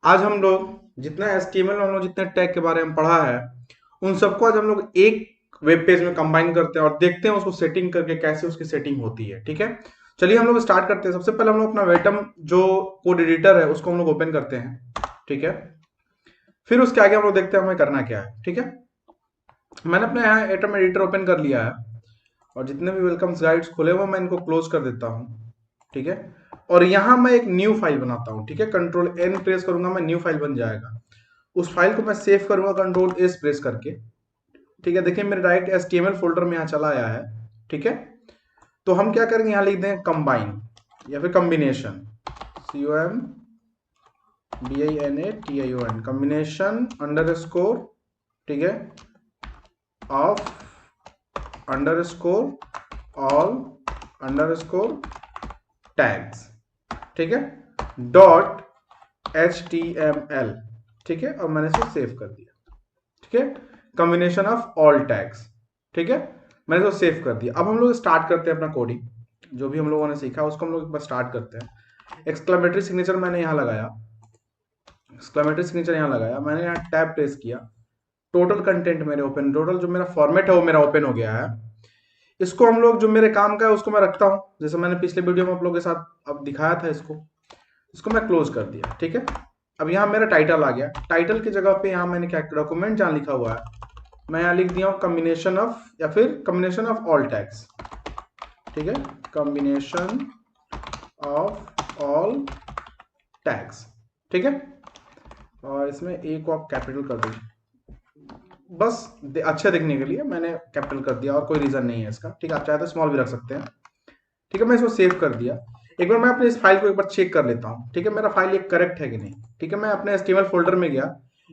आज हम लोग जितना HTML हम लोग जितने टैग के बारे में पढ़ा है, उन सबको आज हम लोग एक वेब पेज में कंबाइन करते हैं और देखते हैं उसको सेटिंग करके कैसे उसकी सेटिंग होती है। ठीक है, चलिए हम लोग स्टार्ट करते हैं। सबसे पहले हम लोग अपना वेटम जो कोड एडिटर है उसको हम लोग ओपन करते हैं। ठीक है, फिर उसके आगे हम लोग देखते हैं हमें करना क्या है। ठीक है, मैंने अपने यहाँ एटम एडिटर ओपन कर लिया है और जितने भी वेलकम्स गाइड्स खुले हुए मैं इनको क्लोज कर देता हूँ। ठीक है, और यहाँ मैं एक न्यू फाइल बनाता हूँ। ठीक है, कंट्रोल एन प्रेस करूंगा, मैं न्यू फाइल बन जाएगा। उस फाइल को मैं सेव करूंगा कंट्रोल एस प्रेस करके। ठीक है, देखिए मेरे डायरेक्ट HTML फोल्डर में यहाँ चला आया है। ठीक है, तो हम क्या करेंगे, यहाँ लिख दें कंबाइन या फिर combination, COMBINATION, combination under score, ठीक है, of under score all under score tags. ठीक है, डॉट HTML। ठीक है, और मैंने इसे सेव कर दिया। ठीक है, कॉम्बिनेशन ऑफ ऑल टैग्स। ठीक है, मैंने इसको सेव कर दिया। अब हम लोग स्टार्ट करते हैं अपना कोडिंग। जो भी हम लोगों ने सीखा उसको हम लोग एक बार स्टार्ट करते हैं। एक्सक्लेमेटरी सिग्नेचर मैंने यहाँ लगाया, एक्सक्लेमेटरी सिग्नेचर यहाँ लगाया, मैंने यहाँ टैब प्रेस किया। टोटल कंटेंट मेरे ओपन, टोटल जो मेरा फॉर्मेट है वो मेरा ओपन हो गया है। इसको हम लोग जो मेरे काम का है उसको मैं रखता हूँ, जैसे मैंने पिछले वीडियो में आप लोगों के साथ अब दिखाया था। इसको इसको मैं क्लोज कर दिया। ठीक है, अब यहाँ मेरा टाइटल आ गया। टाइटल की जगह पे यहाँ मैंने क्या, डॉक्यूमेंट जहाँ लिखा हुआ है मैं यहाँ लिख दिया हूँ कॉम्बिनेशन ऑफ या फिर कॉम्बिनेशन ऑफ ऑल टैग्स। ठीक है, कॉम्बिनेशन ऑफ ऑल टैग्स। ठीक है, और इसमें एक को आप कैपिटल कर दीजिए, बस अच्छा दिखने के लिए मैंने कैपिटल कर दिया और कोई रीजन नहीं है इसका। ठीक है, आप चाहे तो स्मॉल भी रख सकते हैं। ठीक है, मैं इसको सेव कर दिया। एक बार मैं अपने इस फाइल को एक बार चेक कर लेता हूँ। ठीक है, मेरा फाइल एक करेक्ट है कि नहीं। ठीक है, मैं अपने HTML फोल्डर में गया,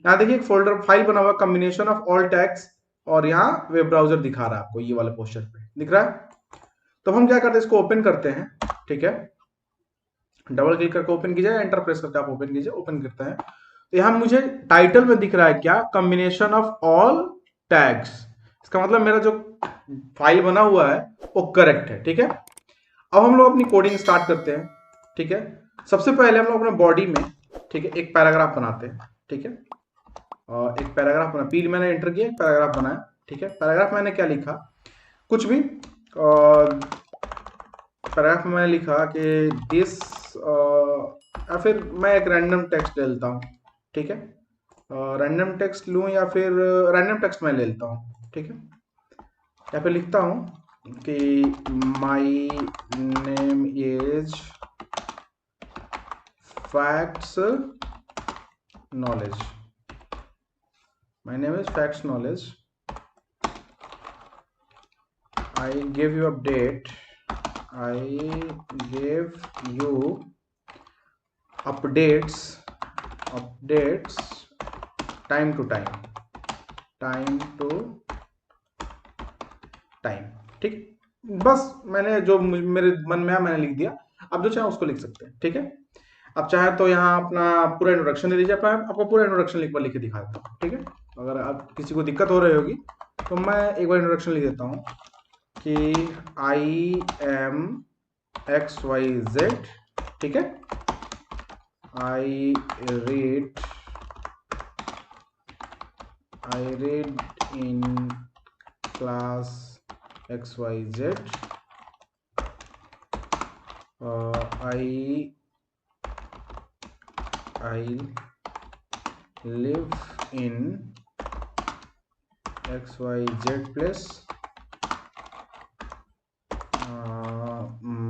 यहाँ देखिए एक फोल्डर फाइल बना हुआ कॉम्बिनेशन ऑफ ऑल टैग्स, और यहाँ वेब ब्राउजर दिखा रहा है आपको, ये वाले पोस्टर पे दिख रहा है। तो हम क्या करते हैं, इसको ओपन करते हैं। ठीक है, डबल क्लिक करके ओपन कीजिए, एंटर प्रेस करके आप ओपन कीजिए, ओपन करते हैं। तो यहाँ मुझे टाइटल में दिख रहा है क्या, कॉम्बिनेशन ऑफ ऑल टैग्स। इसका मतलब मेरा जो फाइल बना हुआ है वो करेक्ट है। ठीक है, अब हम लोग अपनी कोडिंग स्टार्ट करते हैं। ठीक है, सबसे पहले हम लोग अपने बॉडी में, ठीक है, एक पैराग्राफ बनाते हैं। ठीक है, और एक पैराग्राफ बना, पील मैंने एंटर किया, एक पैराग्राफ बनाया। ठीक है, पैराग्राफ मैंने क्या लिखा, कुछ भी, और पैराग्राफ में मैंने लिखा कि दिस, या फिर मैं एक रैंडम टेक्स्ट ले लेता हूँ। ठीक है, रैंडम टेक्स्ट लूँ या फिर रैंडम टेक्स्ट मैं ले लेता हूँ। ठीक है, या फिर लिखता हूँ कि my name is facts knowledge, my name is facts knowledge, I give you update, I give you updates, updates time to time, time to time. ठीक, बस मैंने जो मेरे मन में आया मैंने लिख दिया। आप जो चाहे उसको लिख सकते हैं। ठीक है, आप चाहे तो यहाँ अपना पूरा इंट्रोडक्शन दे दीजिए। आपको पूरा इंट्रोडक्शन लिख के दिखा देता हूँ। ठीक है, अगर आप किसी को दिक्कत हो रही होगी तो मैं एक बार इंट्रोडक्शन लिख देता हूँ कि आई एम XYZ। ठीक है, I read in class XYZ, I live in XYZ place,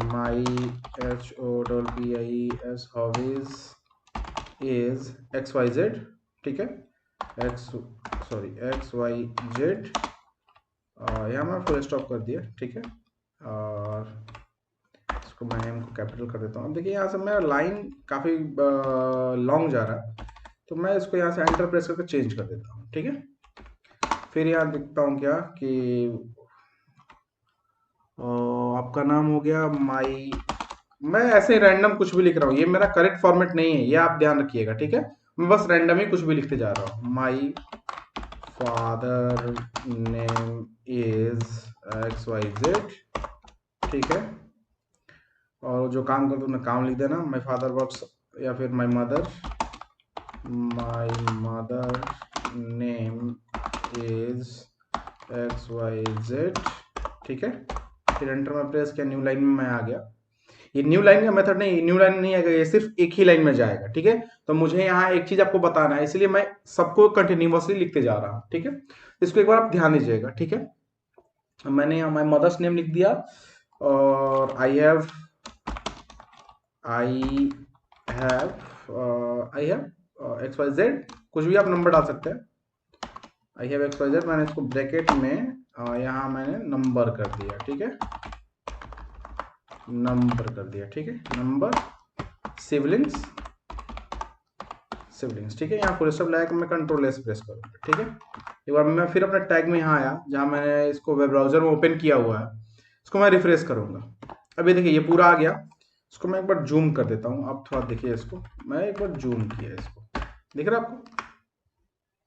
my HOBBIES hobbies is XYZ। ठीक है, XYZ, यहाँ मैं फुल स्टॉप कर दिया। ठीक है, और इसको मैं नेम को कैपिटल कर देता हूँ। अब देखिए यहाँ से मेरा लाइन काफ़ी लॉन्ग जा रहा है, तो मैं इसको यहाँ से एंटर प्रेस करके चेंज कर देता हूँ। ठीक है, फिर यहाँ लिखता हूँ क्या कि आपका नाम हो गया माई, मैं ऐसे ही रैंडम कुछ भी लिख रहा हूँ, ये मेरा करेक्ट फॉर्मेट नहीं है, ये आप ध्यान रखिएगा। ठीक है, मैं बस रैंडम ही कुछ भी लिखते जा रहा हूँ। My father name is XYZ। ठीक है, और जो काम करता हूँ काम लिख देना, माई फादर वर्क्स या फिर my mother my mother name is XYZ, ठीक है। फिर एंटर में प्रेस किया, न्यू लाइन में मैं आ गया। ये न्यू लाइन का मेथड नहीं, न्यू लाइन नहीं आएगा, ये सिर्फ एक ही लाइन में जाएगा, ठीक है। तो मुझे यहाँ एक चीज आपको बताना है, इसलिए मैं सबको कंटिन्यूअसली लिखते जा रहा हूँ, ठीक है। इसको एक बार आप ध्यान दीजिएगा, ठीक है। मैंने यहाँ माई मदर्स नेम लिख दिया, और आई हैव XYZ, कुछ भी आप नंबर डाल सकते हैं। आई हैव XYZ, मैंने इसको ब्रैकेट में यहाँ मैंने नंबर कर दिया, ठीक है, नंबर कर दिया, ठीक है, नंबर सिबलिंग्स, ठीक है। यहाँ फुल स्टॉप लगा के मैं कंट्रोल एस प्रेस करूँगा, ठीक है। एक बार मैं फिर अपने टैग में यहाँ आया, जहाँ मैंने इसको वेब ब्राउजर में ओपन किया हुआ है, इसको मैं रिफ्रेश करूँगा। अभी देखिए ये पूरा आ गया। इसको मैं एक बार जूम कर देता हूँ, आप थोड़ा देखिए इसको, मैं एक बार जूम किया इसको, दिख रहा है आपको,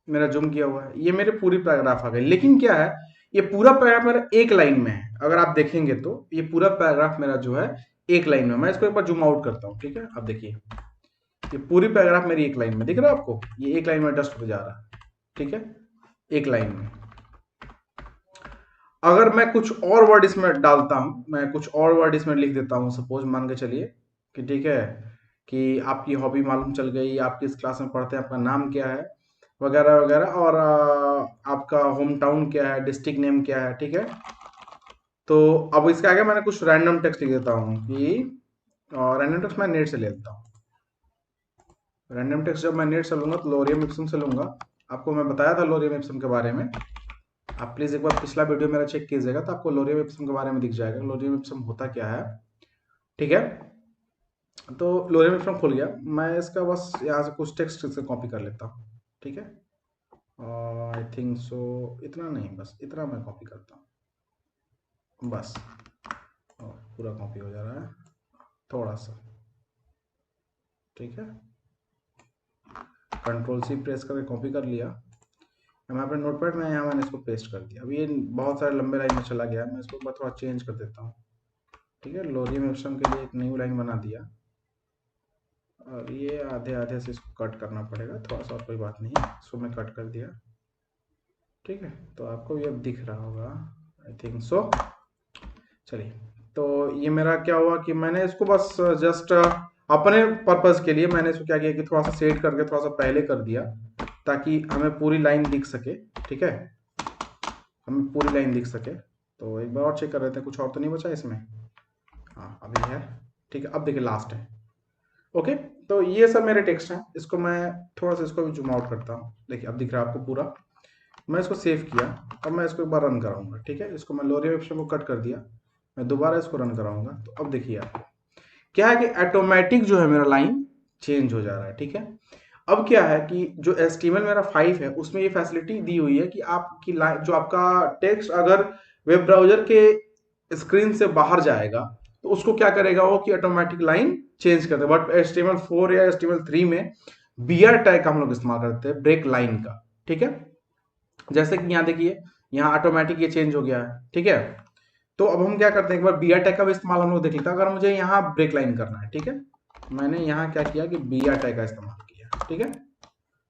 मेरा जूम किया हुआ है। ये मेरे पूरी पैराग्राफ आ गई, लेकिन क्या है, ये पूरा पैराग्राफ मेरा एक लाइन में है। अगर आप देखेंगे तो ये पूरा पैराग्राफ मेरा जो है एक लाइन में। मैं इसको एक बार जूम आउट करता हूँ, ठीक है। अब देखिए ये पूरी पैराग्राफ मेरी एक लाइन में दिख रहा है आपको, ये एक लाइन में एडजस्ट होते जा रहा है, ठीक है, एक लाइन में। अगर मैं कुछ और वर्ड इसमें डालता हूं, मैं कुछ और वर्ड इसमें लिख देता हूं, सपोज मान के चलिए कि ठीक है, कि आपकी हॉबी मालूम चल गई, आप किस क्लास में पढ़ते हैं, आपका नाम क्या है, वगैरह वगैरह, और आपका होम टाउन क्या है, डिस्ट्रिक्ट नेम क्या है, ठीक है। तो अब इसके आगे मैंने कुछ रैंडम टेक्स्ट लिख देता हूँ कि रैंडम टेक्स्ट मैं नेट से ले लेता हूँ। रैंडम टेक्स्ट जब मैं नेट से लूंगा तो लोरियम इप्सम से लूंगा। आपको मैं बताया था लोरियम इप्सम के बारे में, आप प्लीज एक बार पिछला वीडियो मेरा चेक कीजिएगा, तो आपको लोरियम इप्सम के बारे में दिख जाएगा, लोरियम इप्सम होता क्या है, ठीक है। तो लोरियम इप्सम खुल गया, मैं इसका बस यहाँ से कुछ टेक्स्ट से कॉपी कर लेता हूँ, ठीक है। आई थिंक सो इतना नहीं, बस इतना मैं कॉपी करता हूँ, बस पूरा कॉपी हो जा रहा है थोड़ा सा, ठीक है। कंट्रोल सी प्रेस करके कॉपी कर लिया। मैं अपने नोटपैड में यहाँ मैंने इसको पेस्ट कर दिया। अब ये बहुत सारे लंबे लाइन में चला गया, मैं इसको थोड़ा चेंज कर देता हूँ, ठीक है। लोरियम इप्सम के लिए एक न्यू लाइन बना दिया, और ये आधे आधे से इसको कट करना पड़ेगा थोड़ा सा, और कोई बात नहीं, इसको मैं कट कर दिया, ठीक है। तो आपको ये अब दिख रहा होगा, आई थिंक सो। चलिए, तो ये मेरा क्या हुआ कि मैंने इसको बस जस्ट अपने पर्पज के लिए मैंने इसको क्या किया कि थोड़ा सा सेट करके थोड़ा सा पहले कर दिया, ताकि हमें पूरी लाइन दिख सके, ठीक है, हमें पूरी लाइन दिख सके। तो एक बार और चेक कर रहे थे, कुछ और तो नहीं बचा इसमें, हाँ अभी है, ठीक है। अब देखिए लास्ट है, ओके। तो ये सब मेरे टेक्स्ट हैं, इसको मैं थोड़ा सा इसको भी जूम आउट करता हूँ, देखिए अब दिख रहा है आपको पूरा। मैं इसको सेव किया, अब मैं इसको एक बार रन कराऊंगा, ठीक है। इसको मैं लोरियम इप्सम को कट कर दिया, मैं दोबारा इसको रन कराऊंगा, तो अब देखिए आपको क्या है कि ऑटोमेटिक जो है मेरा लाइन चेंज हो जा रहा है, ठीक है। अब क्या है कि जो HTML मेरा 5 है उसमें ये फैसिलिटी दी हुई है कि आपकी लाइन, जो आपका टेक्स्ट अगर वेब ब्राउजर के स्क्रीन से बाहर जाएगा तो उसको क्या करेगा वो कि ऑटोमेटिक लाइन चेंज कर दे। बट HTML4 या HTML3 में BR टैग का हम लोग इस्तेमाल करते हैं, ब्रेक लाइन का, ठीक है। जैसे कि यहाँ देखिए, यहाँ ऑटोमेटिक ये चेंज हो गया है, ठीक है। तो अब हम क्या करते हैं, एक बार BR टैग का भी इस्तेमाल हम लोग देख लेते हैं। अगर मुझे यहाँ ब्रेक लाइन करना है, ठीक है, मैंने यहाँ क्या किया कि BR टैग का इस्तेमाल किया, ठीक है।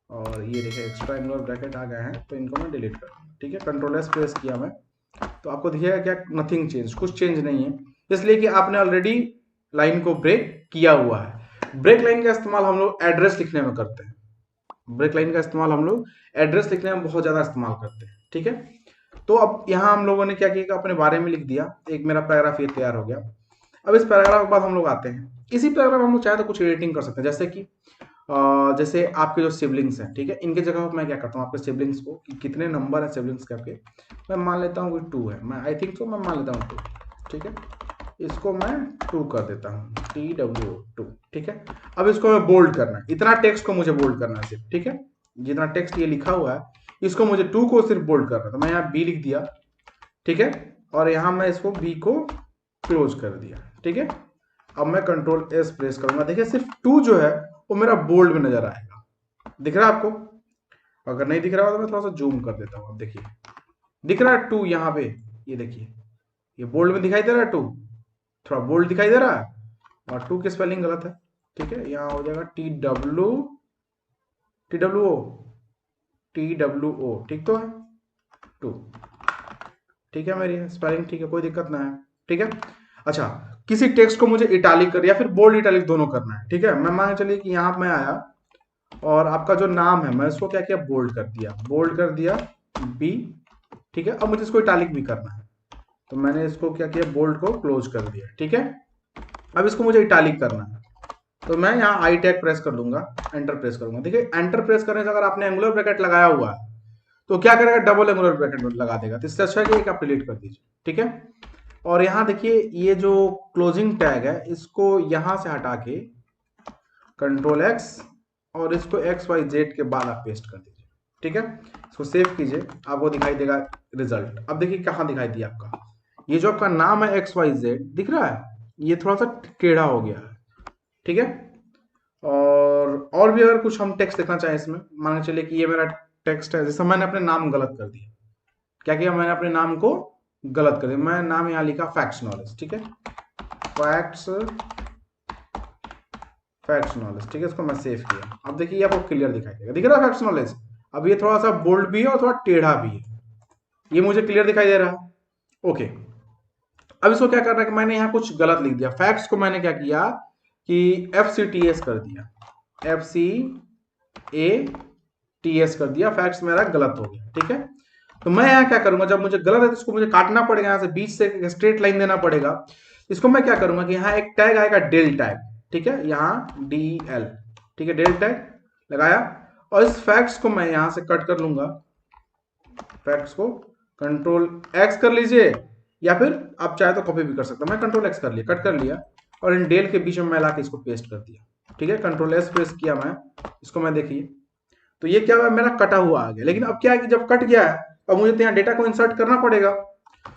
और ये देखिए एक्स्ट्रा एंगुलर ब्रैकेट आ गए हैं, तो इनको मैं डिलीट कर दूँ, ठीक है। कंट्रोल एस प्रेस किया मैं, तो आपको दिखेगा क्या, नथिंग चेंज, कुछ चेंज नहीं है, इसलिए कि आपने ऑलरेडी लाइन को ब्रेक किया हुआ है। ब्रेक लाइन का इस्तेमाल हम लोग एड्रेस लिखने में करते हैं, ब्रेक लाइन का इस्तेमाल हम लोग एड्रेस लिखने में बहुत ज्यादा इस्तेमाल करते हैं, ठीक है। तो अब यहाँ हम लोगों ने क्या किया, अपने बारे में लिख दिया, एक मेरा पैराग्राफ ये तैयार हो गया। अब इस पैराग्राफ के बाद हम लोग आते हैं, इसी पैराग्राफ हम लोग चाहे तो कुछ एडिटिंग कर सकते हैं, जैसे कि जैसे आपके जो सिबलिंग्स हैं, ठीक है, इनके जगह पर मैं क्या करता हूँ, आपके सिबलिंग्स को कि कितने नंबर है सिबलिंग्स के आपके, मैं मान लेता हूँ कि 2 है, मैं आई थिंक सो मैं मान लेता हूँ 2, ठीक है। इसको मैं 2 कर देता हूँ, TW2, ठीक है। अब इसको मैं बोल्ड करना है, इतना टेक्स्ट को मुझे बोल्ड करना है सिर्फ, ठीक है। जितना टेक्स्ट ये लिखा हुआ है इसको मुझे 2 को सिर्फ बोल्ड करना है, तो मैं यहाँ B लिख दिया, ठीक है। और यहाँ मैं इसको B को क्लोज कर दिया, ठीक है। अब मैं कंट्रोल S प्रेस करूंगा, देखिए सिर्फ 2 जो है वो मेरा बोल्ड में नजर आएगा, दिख रहा है आपको। अगर नहीं दिख रहा हो तो मैं थोड़ा सा जूम कर देता हूँ, अब देखिए दिख रहा है 2 यहाँ पे, ये देखिए ये बोल्ड में दिखाई दे रहा है 2, थोड़ा बोल्ड दिखाई दे रहा है, और 2 की स्पेलिंग गलत है, ठीक है। यहाँ हो जाएगा TW TWO ठीक तो है, 2। ठीक है, मेरी स्पेलिंग ठीक है, कोई दिक्कत ना है। ठीक है, अच्छा, किसी टेक्स्ट को मुझे इटालिक कर या फिर बोल्ड इटालिक दोनों करना है। ठीक है, मैं मान चलिए कि यहाँ मैं आया और आपका जो नाम है मैं इसको क्या किया, बोल्ड कर दिया, बोल्ड कर दिया बी। ठीक है, अब मुझे इसको इटालिक भी करना है, तो मैंने इसको क्या किया, बोल्ड को क्लोज कर दिया। ठीक है, अब इसको मुझे इटालिक करना है, तो मैं यहाँ आई टैग प्रेस कर दूंगा, एंटर प्रेस करूंगा। देखिए, एंटर प्रेस करने से अगर आपने एंगुलर ब्रैकेट लगाया हुआ है तो क्या करेगा, डबल एंगुलर ब्रैकेट लगा देगा। तो इससे अच्छा है कि एक आप डिलीट कर दीजिए। ठीक है, और यहाँ देखिए ये जो क्लोजिंग टैग है इसको यहां से हटा के कंट्रोल एक्स और इसको एक्स वाई जेड के बाद आप पेस्ट कर दीजिए। ठीक है, इसको सेव कीजिए, आपको दिखाई देगा रिजल्ट। अब देखिए कहाँ दिखाई दिया आपका, ये जो आपका नाम है एक्स वाई जेड दिख रहा है, ये थोड़ा सा टेढ़ा हो गया है। ठीक है, और भी अगर कुछ हम टेक्स्ट देखना चाहें इसमें, मान के चलिए कि ये मेरा टेक्स्ट है, जैसे मैंने अपने नाम गलत कर दिया, क्या किया, मैंने अपने नाम को गलत कर दिया, मैं नाम यहाँ लिखा फैक्ट्स नॉलेज। ठीक है, फैक्ट्स फैक्ट्स नॉलेज। ठीक है, इसको मैं सेव किया। अब देखिए आपको क्लियर दिखाई देगा, दिख रहा है फैक्ट्स नॉलेज। अब ये थोड़ा सा बोल्ड भी है और थोड़ा टेढ़ा भी है, ये मुझे क्लियर दिखाई दे रहा है। ओके, अब इसको क्या करना है कि मैंने यहाँ कुछ गलत लिख दिया, फैक्ट्स को मैंने क्या किया कि FCTS कर दिया, FCATS कर दिया, फैक्ट्स मेरा गलत हो गया। ठीक है, तो मैं यहाँ क्या करूंगा, जब मुझे गलत है तो इसको मुझे काटना पड़ेगा, यहाँ से बीच से स्ट्रेट लाइन देना पड़ेगा। इसको मैं क्या करूंगा कि यहाँ एक टैग आएगा डेल टैग। ठीक है, यहाँ DL। ठीक है, डेल टैग लगाया और इस फैक्ट्स को मैं यहाँ से कट कर लूंगा, फैक्ट्स को कंट्रोल एक्स कर लीजिए या फिर आप चाहे तो कॉपी भी कर सकते हैं। मैं कंट्रोल एक्स कर लिया, कट कर लिया और इन डेल के बीच में मैं लाके इसको पेस्ट कर दिया। ठीक है, कंट्रोल एस प्रेस किया मैं, इसको मैं देखिए तो ये क्या हुआ, मेरा कटा हुआ आ गया। लेकिन अब क्या है कि जब कट गया है अब मुझे तो यहाँ डेटा को इंसर्ट करना पड़ेगा।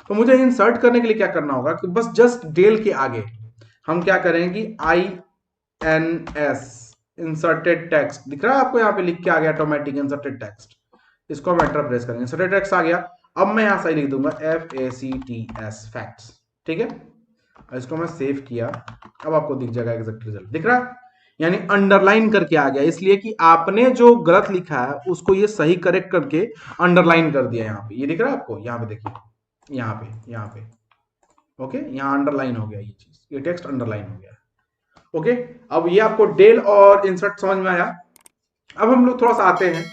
तो मुझे इंसर्ट करने के लिए क्या करना होगा कि बस जस्ट डेल के आगे हम क्या करेंगे, INS इंसर्टेड टेक्स्ट दिख रहा है आपको, यहाँ पे लिख के आ गया ऑटोमेटिक इंसर्टेड टेक्स्ट। इसको हम एंटर प्रेस करेंगे, इंसर्टेड टेक्स्ट आ गया। अब मैं यहाँ सही लिख दूंगा FACTS फैक्ट्स। ठीक है, इसको मैं सेव किया, अब आपको दिख जाएगा एग्जैक्ट रिजल्ट दिख रहा है, यानी अंडरलाइन करके आ गया, इसलिए कि आपने जो गलत लिखा है उसको ये सही करेक्ट करके अंडरलाइन कर दिया। यहाँ पे ये दिख रहा है आपको, यहाँ पे देखिए, यहाँ पे ओके, यहाँ अंडरलाइन हो गया, ये चीज, ये टेक्स्ट अंडरलाइन हो गया। ओके, अब ये आपको डेल और इंसर्ट समझ में आया। अब हम लोग थोड़ा सा आते हैं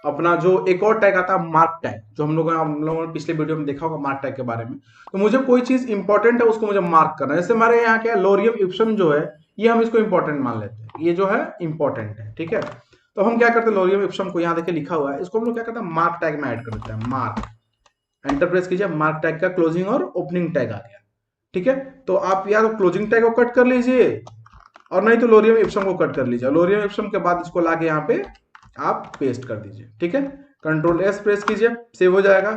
अपना जो एक और टैग आता है मार्क टैग, जो हम लोगों ने पिछले वीडियो में देखा होगा मार्क टैग के बारे में। तो मुझे कोई चीज इंपॉर्टेंट है उसको मुझे मार्क करना है, जैसे हमारे यहाँ क्या लोरियम इप्सम जो है ये हम इसको इंपॉर्टेंट मान लेते हैं, ये जो है इंपॉर्टेंट है। ठीक है, तो हम क्या करते हैं, लोरियम इप्सम को यहाँ देखिए लिखा हुआ है, इसको हम लोग क्या करते हैं, मार्क टैग में ऐड कर देते हैं। मार्क, एंटर प्रेस कीजिए, मार्क टैग का क्लोजिंग और ओपनिंग टैग आ गया। ठीक है, तो आप या तो क्लोजिंग टैग को कट कर लीजिए और नहीं तो लोरियम इप्सम को कट कर लीजिए, लोरियम इप्सम के बाद इसको लाके यहाँ पे आप पेस्ट कर दीजिए। ठीक है, कंट्रोल एस प्रेस कीजिए, सेव हो जाएगा।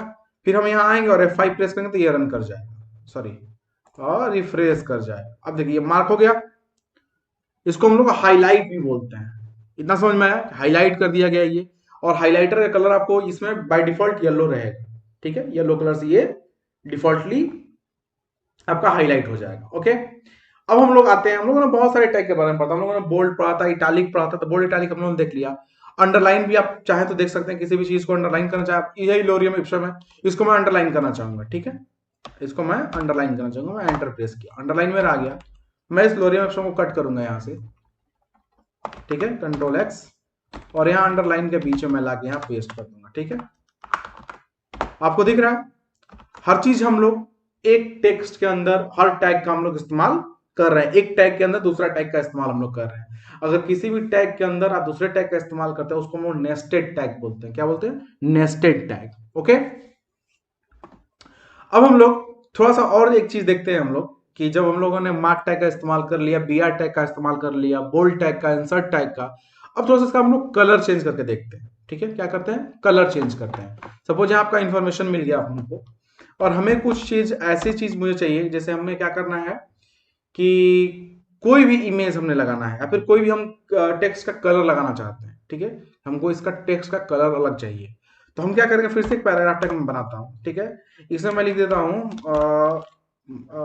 फिर हम यहाँ आएंगे और F5 प्रेस करेंगे तो ये रन कर जाएगा, सॉरी, और रिफ्रेश कर जाएगा। अब देखिए मार्क हो गया, इसको हम लोग हाईलाइट भी बोलते हैं। इतना समझ में आया, हाईलाइट कर दिया गया ये, और हाईलाइटर का कलर आपको इसमें बाय डिफॉल्ट येलो रहेगा। ठीक है, येलो कलर से ये डिफॉल्टली आपका हाईलाइट हो जाएगा। ओके, अब हम लोग आते हैं, हम लोगों ने बहुत सारे टैग के बारे में पढ़ा, हम लोगों ने बोल्ड पढ़ा था, इटालिक पढ़ा था, तो बोल्ड इटालिक हम लोगों ने देख लिया। अंडरलाइन भी आप चाहे तो देख सकते हैं, किसी भी चीज को अंडरलाइन करना चाहे, यही लोरियम इप्सम है, इसको मैं अंडरलाइन करना चाहूंगा। ठीक है, इसको मैं अंडरलाइन करना चाहूंगा, मैं एंटर प्रेस किया, अंडरलाइन मेरा आ गया। मैं इस लोरियम इप्सम को कट करूंगा यहाँ से। ठीक है, कंट्रोल एक्स और यहाँ अंडरलाइन के बीच में मैं लाके यहाँ पेस्ट कर दूंगा। ठीक है, आपको दिख रहा है, हर चीज हम लोग एक टेक्स्ट के अंदर हर टैग का हम लोग इस्तेमाल कर रहे हैं, एक टैग के अंदर दूसरा टैग का इस्तेमाल हम लोग कर रहे हैं। अगर किसी भी टैग के अंदर आप दूसरे टैग का इस्तेमाल करते हैं उसको हम लोग नेस्टेड टैग बोलते हैं। क्या बोलते हैं, नेस्टेड टैग। ओके, अब हम लोग थोड़ा सा और एक चीज देखते हैं हम लोग कि जब हम लोगों ने मार्क टैग का इस्तेमाल कर लिया, BR टैग का इस्तेमाल कर लिया, बोल्ड टैग का, इंसर्ट टैग का, अब थोड़ा सा इसका हम लोग कलर चेंज करके देखते हैं। ठीक है, क्या करते हैं, कलर चेंज करते हैं। सपोज यहाँ आपका इंफॉर्मेशन मिल गया हमको और हमें कुछ चीज ऐसी चीज मुझे चाहिए, जैसे हमें क्या करना है कि कोई भी इमेज हमने लगाना है या फिर कोई भी हम टेक्स्ट का कलर लगाना चाहते हैं। ठीक है, हमको इसका टेक्स्ट का कलर अलग चाहिए, तो हम क्या करेंगे, फिर से एक पैराग्राफ टैग में बनाता हूँ। ठीक है, इसमें मैं लिख देता हूँ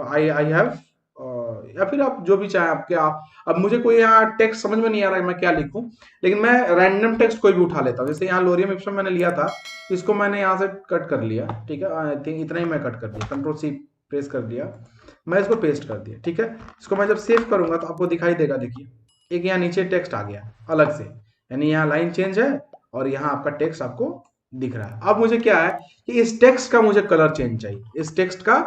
आई हैव या फिर आप जो भी चाहें आपके आप। अब मुझे कोई यहाँ टेक्स्ट समझ में नहीं आ रहा है मैं क्या लिखूं, लेकिन मैं रैंडम टेक्स्ट कोई भी उठा लेता हूँ। जैसे यहाँ लोरियम इप्सम मैंने लिया था, इसको मैंने यहाँ से कट कर लिया, ठीक है, आई थिंक इतना ही मैं कट कर दिया, कंट्रोल सी प्रेस कर दिया, मैं इसको पेस्ट कर दिया, ठीक है। इसको मैं जब सेव करूंगा तो आपको दिखाई देगा, देखिए एक यहाँ नीचे टेक्स्ट आ गया अलग से, यानी यहाँ लाइन चेंज है और यहाँ आपका टेक्स्ट आपको दिख रहा है। अब मुझे क्या है कि इस टेक्स्ट का मुझे कलर चेंज चाहिए, इस टेक्स्ट का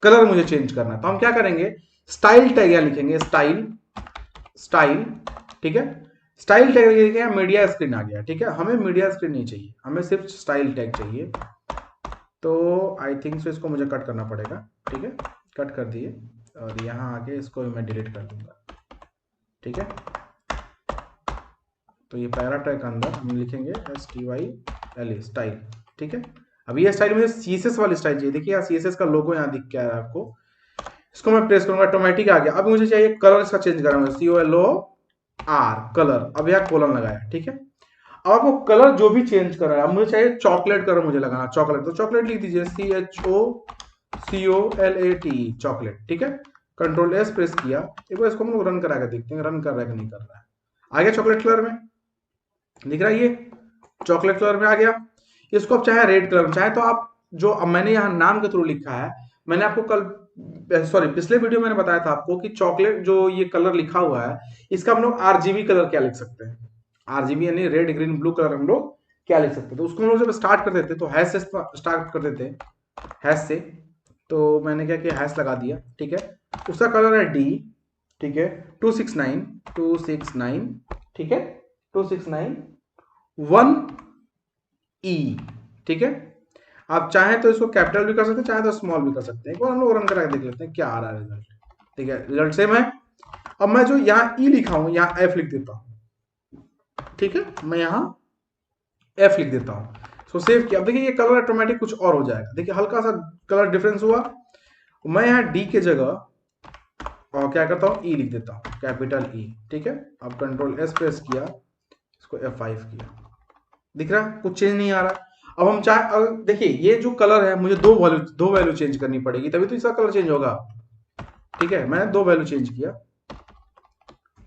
कलर मुझे चेंज करना है। तो हम क्या करेंगे, स्टाइल टैग यहाँ लिखेंगे, स्टाइल स्टाइल, ठीक है, स्टाइल टैग लिखेंगे, मीडिया स्क्रीन आ गया, ठीक है। हमें मीडिया स्क्रीन नहीं चाहिए, हमें सिर्फ स्टाइल टैग चाहिए। तो आई थिंक सो इसको मुझे कट करना पड़ेगा, ठीक है, कट कर दिए और यहाँ आके इसको मैं डिलीट कर दूंगा, ठीक है। तो ये पैरा टैग के अंदर हम लिखेंगे STYLE स्टाइल, ठीक है। अब ये स्टाइल मुझे CSS वाली स्टाइल चाहिए, देखिए यहाँ CSS का लोगो यहाँ दिख क्या है आपको। इसको मैं प्रेस करूंगा, ऑटोमेटिक आ गया। अब मुझे चाहिए कलर इसका चेंज करना है, COLOR कलर, अब यहाँ कोलन लगाया, ठीक है। अब आपको कलर जो भी चेंज कर रहा है, अब मुझे चाहिए चॉकलेट कलर मुझे लगाना, चॉकलेट, तो चॉकलेट लिख दीजिए CHOCOLAT चॉकलेट, ठीक है। कंट्रोल S प्रेस किया, एक बार इसको हम लोग रन करा के देखते हैं रन कर रहा है कि नहीं कर रहा है। आ गया चॉकलेट कलर में, दिख रहा है ये चॉकलेट कलर में आ गया। इसको आप चाहे रेड कलर में, चाहे तो आप जो अब मैंने यहाँ नाम के थ्रू लिखा है, मैंने आपको कल सॉरी पिछले वीडियो मैंने बताया था आपको कि चॉकलेट जो ये कलर लिखा हुआ है, इसका हम लोग RGB कलर क्या लिख सकते हैं, RGB यानी रेड ग्रीन ब्लू कलर हम लोग क्या लिख सकते हैं। तो उसको हम लोग जब स्टार्ट करते थे तो हैश से स्टार्ट करते थे, हैश से। तो मैंने क्या किया, हैश लगा दिया, ठीक है। उसका कलर है D, ठीक है, 269 ठीक है, 269 1E, ठीक है। आप चाहें तो इसको कैपिटल भी कर सकते हैं, चाहे तो स्मॉल भी कर सकते हैं। एक बार हम लोग रन करा देख लेते हैं क्या आ रहा है रिजल्ट, ठीक है, रिजल्ट सेम है। अब मैं जो यहाँ E लिखा हूं यहाँ F लिख देता हूं, ठीक है, मैं यहाँ F लिख देता हूं, इसको सेव किया। अब देखिए ये कलर ऑटोमेटिक कुछ और हो जाएगा, देखिए हल्का सा कलर डिफरेंस हुआ। मैं यहाँ D के जगह और क्या करता हूँ, E लिख देता हूँ, कैपिटल E, ठीक है। अब कंट्रोल S प्रेस किया, इसको F5 किया, दिख रहा है कुछ चेंज नहीं आ रहा। अब हम चाहे देखिए ये जो कलर है मुझे दो वैल्यू चेंज करनी पड़ेगी तभी तो इसका कलर चेंज होगा, ठीक है। मैंने दो वैल्यू चेंज किया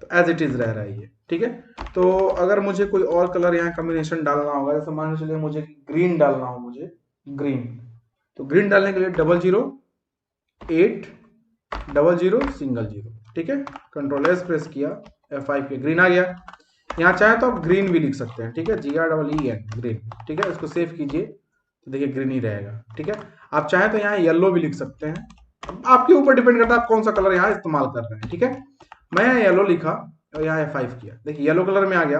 तो एज इट इज रह रहा है ये, ठीक है। तो अगर मुझे कोई और कलर यहाँ कॉम्बिनेशन डालना होगा, जैसे मान चलिए मुझे ग्रीन डालना हो, मुझे ग्रीन, तो ग्रीन डालने के लिए 00800 ठीक है। कंट्रोल S प्रेस किया, F5 किया, ग्रीन आ गया। यहाँ चाहे तो आप ग्रीन भी लिख सकते हैं, ठीक है, GREEN ग्रीन, ठीक है। इसको सेव कीजिए तो देखिए ग्रीन ही रहेगा, ठीक है। आप चाहे तो यहाँ येलो भी लिख सकते हैं, आपके ऊपर डिपेंड करता है आप कौन सा कलर यहाँ इस्तेमाल कर रहे हैं, ठीक है। मैं यहाँ येलो लिखा और यहाँ F5 किया, देखिए येलो कलर में आ गया।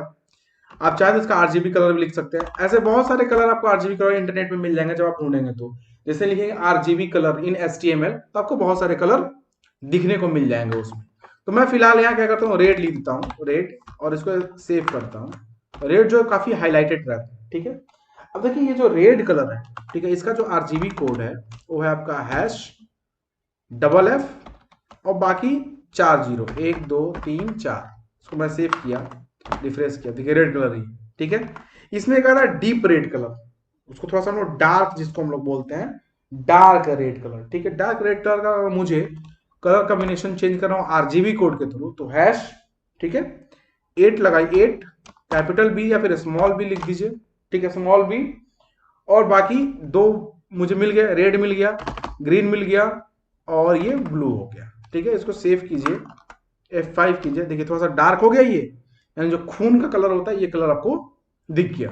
आप चाहे तो इसका RGB कलर भी लिख सकते हैं, ऐसे बहुत सारे कलर आपको RGB कलर इंटरनेट में मिल जाएंगे जब आप ढूंढेंगे तो। जैसे लिखेंगे RGB कलर इन HTML तो आपको बहुत सारे कलर दिखने को मिल जाएंगे उसमें। तो मैं फिलहाल यहाँ क्या करता हूँ, रेड लिख देता हूँ, रेड, और इसको सेव करता हूँ। रेड जो काफी हाईलाइटेड रहता है, ठीक है। अब देखिए ये जो रेड कलर है, ठीक है, इसका जो RGB कोड है वो है आपका #FF और बाकी 4 0 1 2 3 4। इसको मैं सेव किया, रिफ्रेश किया, देखिए रेड कलर ही, ठीक है। इसमें कह रहा है डीप रेड कलर, उसको थोड़ा सा हम लोग डार्क, जिसको हम लोग बोलते हैं डार्क रेड कलर, ठीक है। डार्क रेड कलर का मुझे कलर कॉम्बिनेशन चेंज कर रहा हूँ RGB कोड के थ्रू, तो हैश, ठीक है, 8 लगाई, 8 कैपिटल B या फिर स्मॉल b लिख दीजिए, ठीक है, स्मॉल b। और बाकी दो मुझे मिल गया, रेड मिल गया, ग्रीन मिल गया और ये ब्लू हो गया, ठीक है। इसको सेव कीजिए, F5 कीजिए, देखिए थोड़ा सा डार्क हो गया ये, यानी जो खून का कलर होता है ये कलर आपको दिख गया।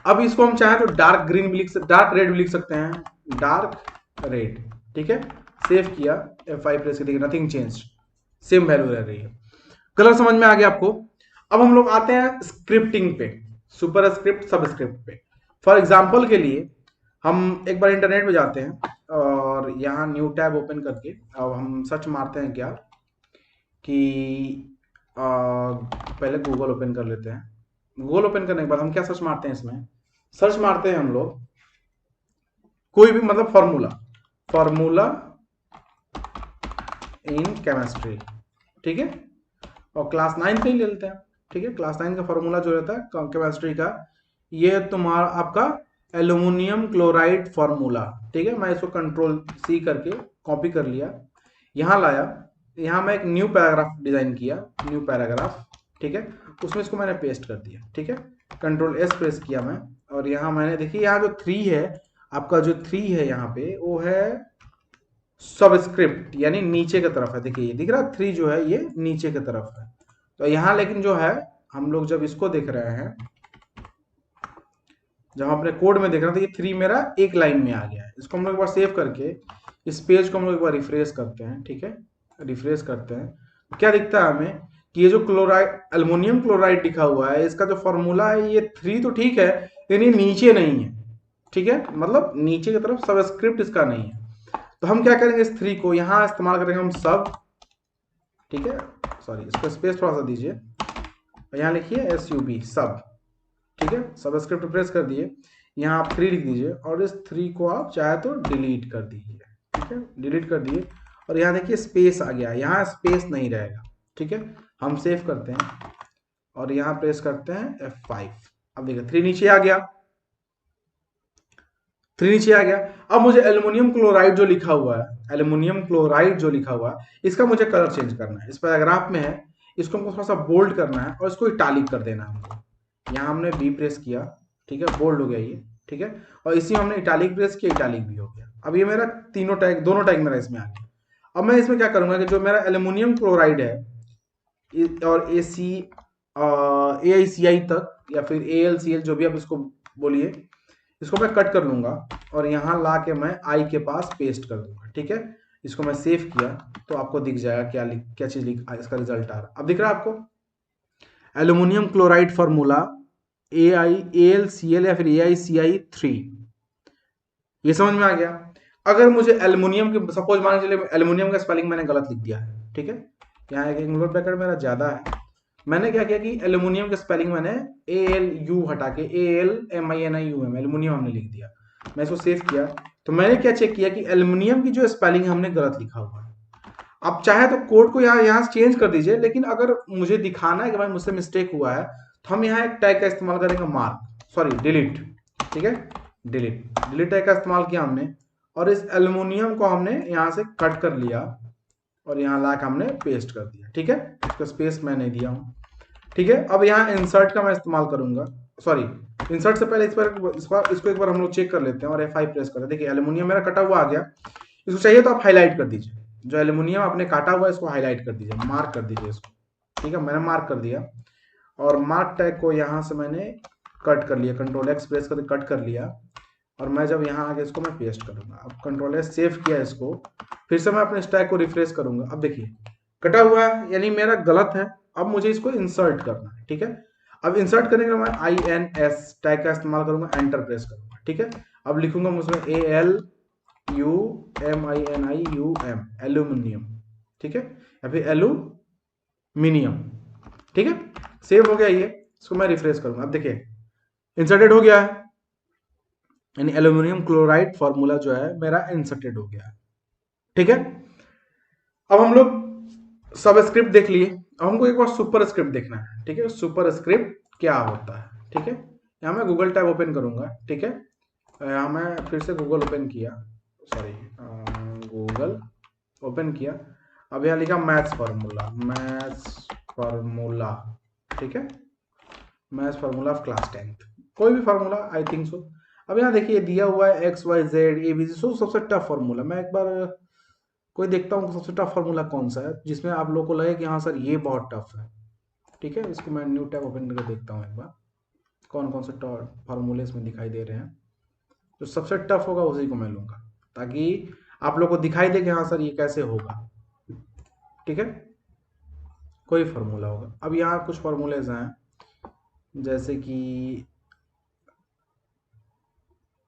अब इसको हम चाहें तो डार्क ग्रीन भी लिख सकते, डार्क रेड भी लिख सकते हैं, डार्क रेड, ठीक है। सेव किया, F5 प्रेस देखिए नथिंग चेंज, सेम वैल्यू रह रही है। कलर समझ में आ गया आपको। अब हम लोग आते हैं स्क्रिप्टिंग पे, सुपर स्क्रिप्ट सब स्क्रिप्ट पे। फॉर एग्जाम्पल के लिए हम एक बार इंटरनेट पे जाते हैं और यहाँ न्यू टैब ओपन करके अब हम सर्च मारते हैं क्या कि पहले गूगल ओपन कर लेते हैं। गूगल ओपन करने के बाद हम क्या सर्च मारते हैं, इसमें सर्च मारते हैं हम लोग कोई भी मतलब फॉर्मूला इन केमिस्ट्री, ठीक है, और क्लास 9 का ही ले लेते हैं, ठीक है। क्लास 9 का फॉर्मूला जो रहता है केमिस्ट्री का, ये है तुम्हारा आपका एल्यूमिनियम क्लोराइड फॉर्मूला, ठीक है। मैं इसको कंट्रोल C करके कॉपी कर लिया। यहाँ लाया, यहाँ मैं एक न्यू पैराग्राफ डिजाइन किया, न्यू पैराग्राफ, ठीक है, उसमें इसको मैंने पेस्ट कर दिया, ठीक है, कंट्रोल एस प्रेस किया मैं, और यहाँ मैंने देखिए यहाँ जो 3 है, आपका जो 3 है यहाँ पे वो है सबस्क्रिप्ट, यानी नीचे की तरफ है, देखिए ये दिख रहा 3 जो है ये नीचे की तरफ है। तो यहाँ लेकिन जो है हम लोग जब इसको देख रहे हैं, जब हम अपने कोड में देख रहे हैं तो ये 3 मेरा एक लाइन में आ गया है। इसको हम लोग एक बार सेव करके इस पेज को हम लोग एक बार रिफ्रेश करते हैं, ठीक है, रिफ्रेश करते हैं, क्या दिखता है हमें कि ये जो क्लोराइड, एल्युमिनियम क्लोराइड लिखा हुआ है, इसका जो फॉर्मूला है ये 3 तो ठीक है, लेकिन ये नीचे नहीं है, ठीक है, मतलब नीचे की तरफ सबस्क्रिप्ट इसका नहीं है। तो हम क्या करेंगे, इस 3 को यहाँ इस्तेमाल करेंगे हम सब, ठीक है, सॉरी इसको स्पेस थोड़ा सा दीजिए, यहाँ लिखिए SUB सब, ठीक है, सबस्क्रिप्ट प्रेस कर दिए, यहाँ आप 3 लिख दीजिए और इस 3 को आप चाहे तो डिलीट कर दीजिए, ठीक है, डिलीट कर दिए, और यहाँ देखिए स्पेस आ गया, यहाँ स्पेस नहीं रहेगा, ठीक है, हम सेव करते हैं और यहाँ प्रेस करते हैं F5। अब देखिए 3 नीचे आ गया, 3 नीचे आ गया। अब मुझे एल्युमिनियम क्लोराइड जो लिखा हुआ है, एल्युमिनियम क्लोराइड जो लिखा हुआ है, इसका मुझे कलर चेंज करना है, इस पैराग्राफ में है, इसको हमको थोड़ा सा बोल्ड करना है और इसको इटालिक कर देना है हमको। यहाँ हमने बी प्रेस किया, ठीक है, बोल्ड हो गया ये, ठीक है, और इसी में हमने इटालिक प्रेस किया, इटालिक भी हो गया। अब ये मेरा तीनों टैग, दोनों टैग मेरा इसमें आ गया। अब मैं इसमें क्या करूंगा कि जो मेरा एल्युमिनियम क्लोराइड है और AICI तक या फिर ALCL जो भी आप इसको बोलिए, इसको मैं कट कर लूंगा और यहाँ ला के मैं आई के पास पेस्ट कर दूंगा, ठीक है, इसको मैं सेव किया तो आपको दिख जाएगा क्या चीज लिख, इसका रिजल्ट आ रहा है। अब दिख रहा है आपको एल्युमिनियम क्लोराइड फॉर्मूला AlCl या फिर AICI3, ये समझ में आ गया। अगर मुझे एल्युमिनियम की, सपोज मान के चलिए एल्युमिनियम का स्पेलिंग मैंने गलत लिख दिया है, ठीक है, यहाँ एक एंगुलर ब्रैकेट मेरा ज्यादा है, मैंने क्या किया कि एल्युमिनियम के स्पेलिंग मैंने ALU हटा के ALMINIUM एल्युमिनियम हमने लिख दिया। मैं इसको सेव किया तो मैंने क्या चेक किया कि एल्युमिनियम की जो स्पेलिंग हमने गलत लिखा हुआ है। आप चाहे तो कोड को यहाँ से चेंज कर दीजिए, लेकिन अगर मुझे दिखाना है कि भाई मुझसे मिस्टेक हुआ है तो हम यहाँ एक टैग का इस्तेमाल करेंगे, मार्क, सॉरी डिलीट, ठीक है, डिलीट टैग का इस्तेमाल किया हमने और इस एल्युमिनियम को हमने यहाँ से कट कर लिया और यहाँ ला के हमने पेस्ट कर दिया, ठीक है, इसको स्पेस मैं नहीं दिया हूँ, ठीक है। अब यहाँ इंसर्ट का मैं इस्तेमाल करूंगा, सॉरी इंसर्ट से पहले इसको एक बार हम लोग चेक कर लेते हैं और F5 प्रेस करते हैं। देखिए एल्युमिनियम मेरा कटा हुआ आ गया, इसको चाहिए तो आप हाईलाइट कर दीजिए, जो एल्युमिनियम आपने काटा हुआ है इसको हाईलाइट कर दीजिए, मार्क कर दीजिए इसको, ठीक है, मैंने मार्क कर दिया और मार्क टैग को यहाँ से मैंने कट कर लिया, कंट्रोल X प्रेस करके कट कर लिया और मैं जब यहाँ आके इसको मैं पेस्ट करूंगा। अब कंट्रोल S सेव किया इसको, फिर से मैं अपने स्टैक को रिफ्रेश करूंगा। अब देखिए कटा हुआ है यानी मेरा गलत है, अब मुझे इसको इंसर्ट करना है, ठीक है। अब इंसर्ट करने के लिए मैं INS टैग का इस्तेमाल करूंगा, एंटर प्रेस करूंगा, ठीक है। अब लिखूंगा उसमें ALUMINIUM एल्यूमिनियम, ठीक है, या फिर एल्यूमिनियम, ठीक है, सेव हो गया ये। इसको मैं रिफ्रेश करूंगा, अब देखिए इंसर्टेड हो गया है, यानी एल्यूमिनियम क्लोराइड फॉर्मूला जो है मेरा इंसर्टेड हो गया है, ठीक है। अब हम लोग सब स्क्रिप्ट देख लिए, अब हमको एक बार सुपर स्क्रिप्ट देखना है, ठीक है, सुपर स्क्रिप्ट क्या होता है, ठीक है। यहाँ मैं गूगल टैब ओपन करूंगा, ठीक है, यहाँ मैं फिर से गूगल ओपन किया, सॉरी गूगल ओपन किया, अब यहाँ लिखा मैथ्स फार्मूला, ठीक है, maths formula of class 10th, कोई भी फार्मूला आई थिंक सो। अब यहाँ देखिए दिया हुआ है XYZ ABC, सबसे टफ फार्मूला, मैं एक बार कोई देखता हूँ सबसे टफ फार्मूला कौन सा है जिसमें आप लोग को लगे कि हाँ सर ये बहुत टफ है, ठीक है। इसको मैं न्यू टैब ओपन करके देखता हूँ एक बार कौन कौन से फार्मूले इसमें दिखाई दे रहे हैं, जो सबसे टफ होगा उसी को मैं लूंगा ताकि आप लोग को दिखाई दे कि हाँ सर ये कैसे होगा, ठीक है, कोई फार्मूला होगा। अब यहाँ कुछ फार्मूलेज हैं, जैसे कि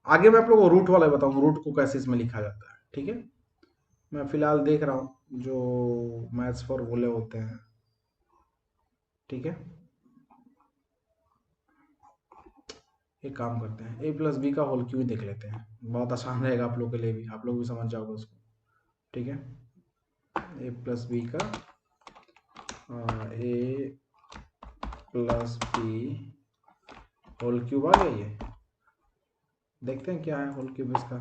आगे मैं आप लोगों को रूट वाला बताऊंगा, रूट को कैसे इसमें लिखा जाता है, ठीक है। मैं फिलहाल देख रहा हूँ जो मैथ्स फार्मूले होते हैं, ठीक है। एक काम करते हैं A+B का होल क्यूब देख लेते हैं, बहुत आसान रहेगा आप लोग के लिए भी, आप लोग भी समझ जाओगे उसको, ठीक है। A+B का A+B होल क्यूब आ गया, ये देखते हैं क्या है होल क्यूब इसका,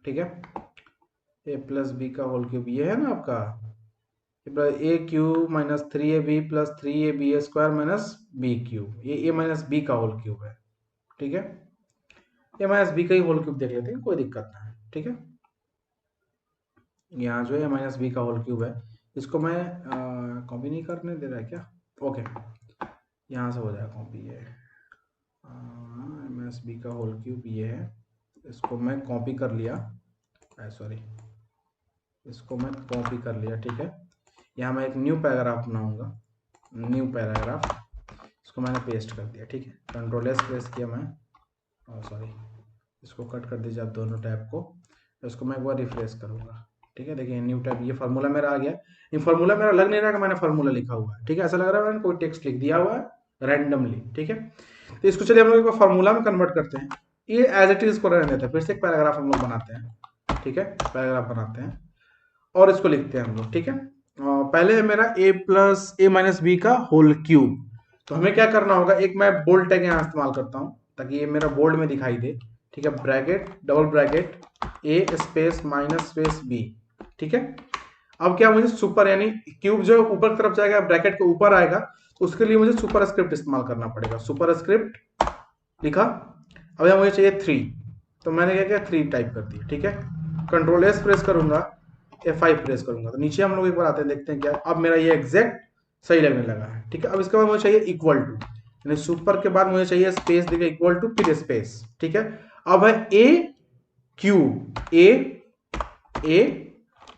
ठीक है। ए प्लस बी का होल क्यूब, ये है ना आपका A cube minus 3ab plus 3ab² minus B cube, ये ए माइनस बी का होल क्यूब है। ठीक है, ए माइनस बी का ही होल क्यूब देख लेते हैं, कोई दिक्कत नहीं है। ठीक है, यहाँ जो है ए माइनस बी का होल क्यूब है, इसको मैं कॉपी नहीं करने दे रहा है क्या? ओके, यहाँ से हो जाएगा कॉपी। ये ए माइनस बी का होल क्यूब ये है, इसको मैं कॉपी कर लिया, सॉरी इसको मैं कॉपी कर लिया। ठीक है, यहाँ मैं एक न्यू पैराग्राफ बनाऊंगा, न्यू पैराग्राफ, इसको मैंने पेस्ट कर दिया। ठीक है, कंट्रोल एस प्रेस किया मैं, सॉरी इसको कट कर दीजिए आप दोनों टैब को, इसको मैं एक बार रिफ्रेश करूंगा। ठीक है, देखिए न्यू टैब, ये फार्मूला मेरा आ गया। ये फार्मूला मेरा लग नहीं रहा कि मैंने फार्मूला लिखा हुआ है। ठीक है, ऐसा लग रहा है मैंने कोई टेक्स्ट लिख दिया हुआ है रैंडमली। ठीक है, तो इसको चलिए हम लोग एक फार्मूला में कन्वर्ट करते हैं। ये एज इट इज को रहने देते हैं, फिर से एक पैराग्राफ हम लोग बनाते हैं। ठीक है, पैराग्राफ बनाते हैं और इसको लिखते हैं हम लोग। ठीक है, पहले है मेरा a plus A minus B का होल क्यूब। तो हमें क्या करना होगा, एक मैं बोल्ड टैग यहाँ इस्तेमाल करता हूँ ताकि ये मेरा बोल्ड में दिखाई दे। ठीक है, ब्रैकेट डबल ब्रैकेट ए स्पेस माइनस स्पेस बी। ठीक है, अब क्या मुझे सुपर यानी क्यूब जो ऊपर की तरफ जाएगा ब्रैकेट के ऊपर आएगा, तो उसके लिए मुझे सुपर स्क्रिप्ट इस्तेमाल करना पड़ेगा। सुपर स्क्रिप्ट लिखा, अब यहाँ मुझे चाहिए 3, तो मैंने क्या किया 3 टाइप कर दिया। ठीक है, कंट्रोल एस प्रेस करूंगा, F5 प्रेस करूंगा, तो नीचे हम लोग एक बार आते हैं, देखते हैं क्या। अब मेरा ये एग्जैक्ट सही लगने लगा है। ठीक है, अब इसके बाद मुझे चाहिए इक्वल टू, यानी सुपर के बाद मुझे चाहिए स्पेस देखिए इक्वल टू फिर स्पेस। ठीक है, अब है ए क्यूब, ए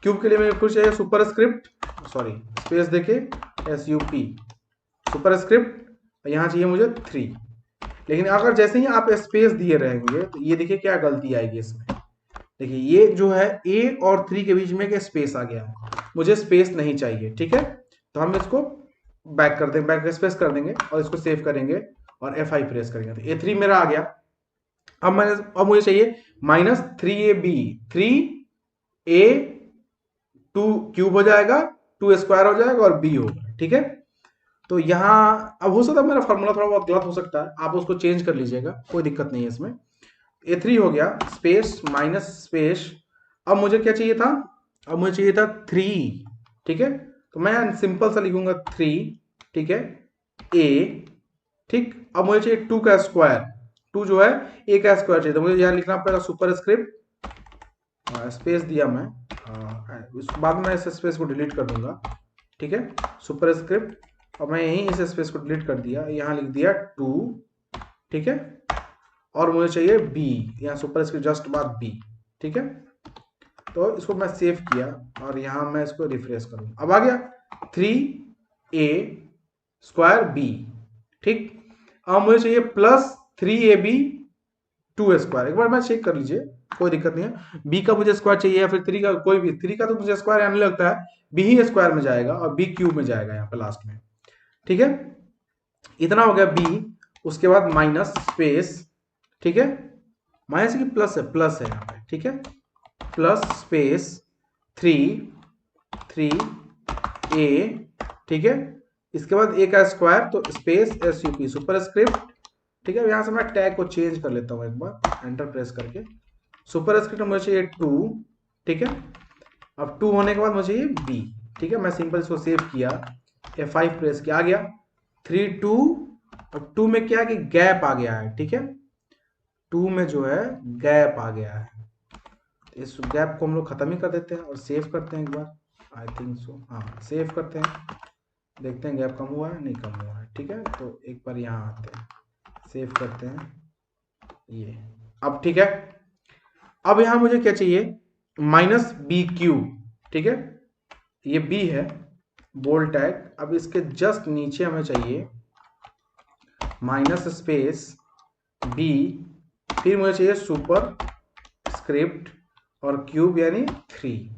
क्यूब के लिए मेरे को चाहिए सुपर स्क्रिप्ट, सॉरी स्पेस देखे SUP सुपर स्क्रिप्ट, यहाँ चाहिए मुझे 3। लेकिन अगर जैसे ही आप स्पेस दिए रहेंगे तो ये देखिए क्या गलती आएगी इसमें। देखिए ये जो है ए और 3 के बीच में एक स्पेस आ गया, मुझे स्पेस नहीं चाहिए। ठीक है, तो हम इसको बैक कर देंगे, बैक स्पेस कर देंगे और इसको सेव करेंगे और F5 प्रेस करेंगे, तो A3 मेरा आ गया। अब मुझे चाहिए माइनस 3ab, 3a2 क्यूब हो जाएगा, 2 स्क्वायर हो जाएगा और b होगा। ठीक है, तो यहाँ अब हो सकता है मेरा फॉर्मूला थोड़ा बहुत गलत हो सकता है, आप उसको चेंज कर लीजिएगा, कोई दिक्कत नहीं है इसमें। A3 हो गया, स्पेस माइनस स्पेस। अब मुझे क्या चाहिए था, अब मुझे चाहिए था 3। ठीक है, तो मैं सिंपल सा लिखूंगा 3। ठीक है, A। ठीक, अब मुझे चाहिए 2 का स्क्वायर, 2 जो है A का स्क्वायर चाहिए, तो मुझे यहाँ लिखना पड़ेगा सुपर स्क्रिप्ट, स्पेस दिया मैं, उसके बाद मैं इस स्पेस को डिलीट कर दूंगा। ठीक है, सुपर स्क्रिप्ट, और मैं यहीं इस स्पेस को डिलीट कर दिया, यहाँ लिख दिया 2। ठीक है, और मुझे चाहिए b, यहाँ सुपर स्क्रिप्ट जस्ट बाद b। ठीक है, तो इसको मैं सेव किया और यहाँ मैं इसको रिफ्रेश करूँ, अब आ गया 3a स्क्वायर b। ठीक, अब मुझे चाहिए प्लस 3ab 2 स्क्वायर, एक बार मैं चेक कर लीजिए, कोई दिक्कत नहीं है। b का मुझे स्क्वायर चाहिए या फिर 3 का, कोई भी 3 का तो मुझे स्क्वायर आने लगता है, b ही स्क्वायर में जाएगा और b क्यूब में जाएगा यहाँ पे लास्ट में। ठीक है, इतना हो गया b, उसके बाद माइनस स्पेस। ठीक है, माइनस की प्लस है, प्लस है यहाँ पे। ठीक है, प्लस स्पेस 3a। ठीक है, इसके बाद a का स्क्वायर, तो स्पेस SUP सुपर स्क्रिप्ट। ठीक है, यहाँ से मैं टैग को चेंज कर लेता हूँ एक बार, एंटर प्रेस करके। सुपर स्क्रिप्ट मुझे चाहिए 2। ठीक है, अब 2 होने के बाद मुझे चाहिए b। ठीक है, मैं सिंपल इसको सेव किया, F5 प्रेस किया, आ गया 3 2, और 2 में क्या कि गैप आ गया है। ठीक है, 2 में जो है गैप आ गया है, इस गैप को हम लोग खत्म ही कर देते हैं और सेव करते हैं एक बार, आई थिंक सो, हाँ सेव करते हैं, देखते हैं गैप कम हुआ है नहीं कम हुआ है। ठीक है, तो एक बार यहाँ आते हैं, सेव करते हैं ये, अब ठीक है। अब यहाँ मुझे क्या चाहिए, माइनस बी क्यूब। ठीक है, ये b है बोल्ड टैग, अब इसके जस्ट नीचे हमें चाहिए माइनस स्पेस b, फिर मुझे चाहिए सुपर स्क्रिप्ट और क्यूब यानी 3।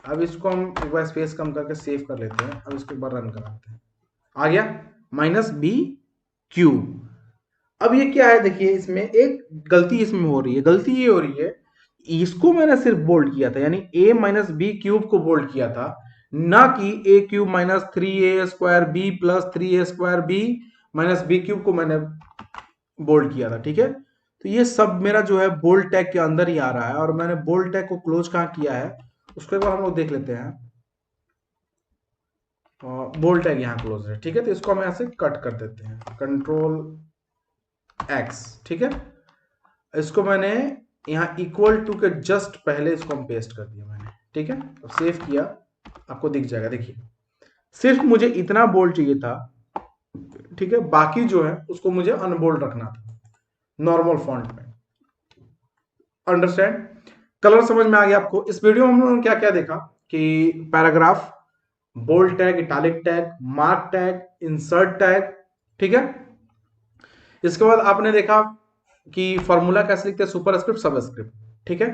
अब इसको हम एक बार स्पेस कम करके सेव कर लेते हैं, अब इसको एक बार रन कराते हैं, आ गया माइनस b क्यूब। अब ये क्या है, देखिए इसमें एक गलती इसमें हो रही है, गलती ये हो रही है, इसको मैंने सिर्फ बोल्ड किया था, यानी a माइनस बी क्यूब को बोल्ड किया था, ना कि a cube minus 3a square b plus 3a square b minus B cube को मैंने बोल्ड किया था। ठीक है, तो ये सब मेरा जो है बोल्ड टैग के अंदर ही आ रहा है, और मैंने बोल्ड टैग को क्लोज कहाँ किया है उसके बाद हम लोग देख लेते हैं। बोल्ड टैग यहाँ क्लोज है, ठीक है। तो इसको हम यहाँ से कट कर देते हैं, कंट्रोल एक्स, ठीक है। इसको मैंने यहाँ इक्वल टू के जस्ट पहले इसको हम पेस्ट कर दिया मैंने, ठीक है। और सेव किया, आपको दिख जाएगा, देखिए सिर्फ मुझे इतना बोल्ड चाहिए था, ठीक है। बाकी जो है उसको मुझे अनबोल्ड रखना था नॉर्मल फॉन्ट में। अंडरस्टैंड? कलर समझ में आ गया आपको? इस वीडियो में हम लोगों ने क्या क्या देखा कि paragraph, bold tag, italic tag, mark tag, insert tag, ठीक है। इसके बाद आपने देखा कि फॉर्मूला कैसे लिखते हैं, सुपरस्क्रिप्ट, सबस्क्रिप्ट, ठीक है।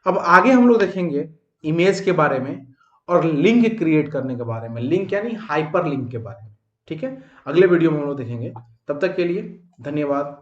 अब आगे हम लोग देखेंगे इमेज के बारे में और लिंक क्रिएट करने के बारे में, लिंक यानी हाइपर लिंक के बारे में, ठीक है। अगले वीडियो में हम लोग देखेंगे। तब तक के लिए धन्यवाद।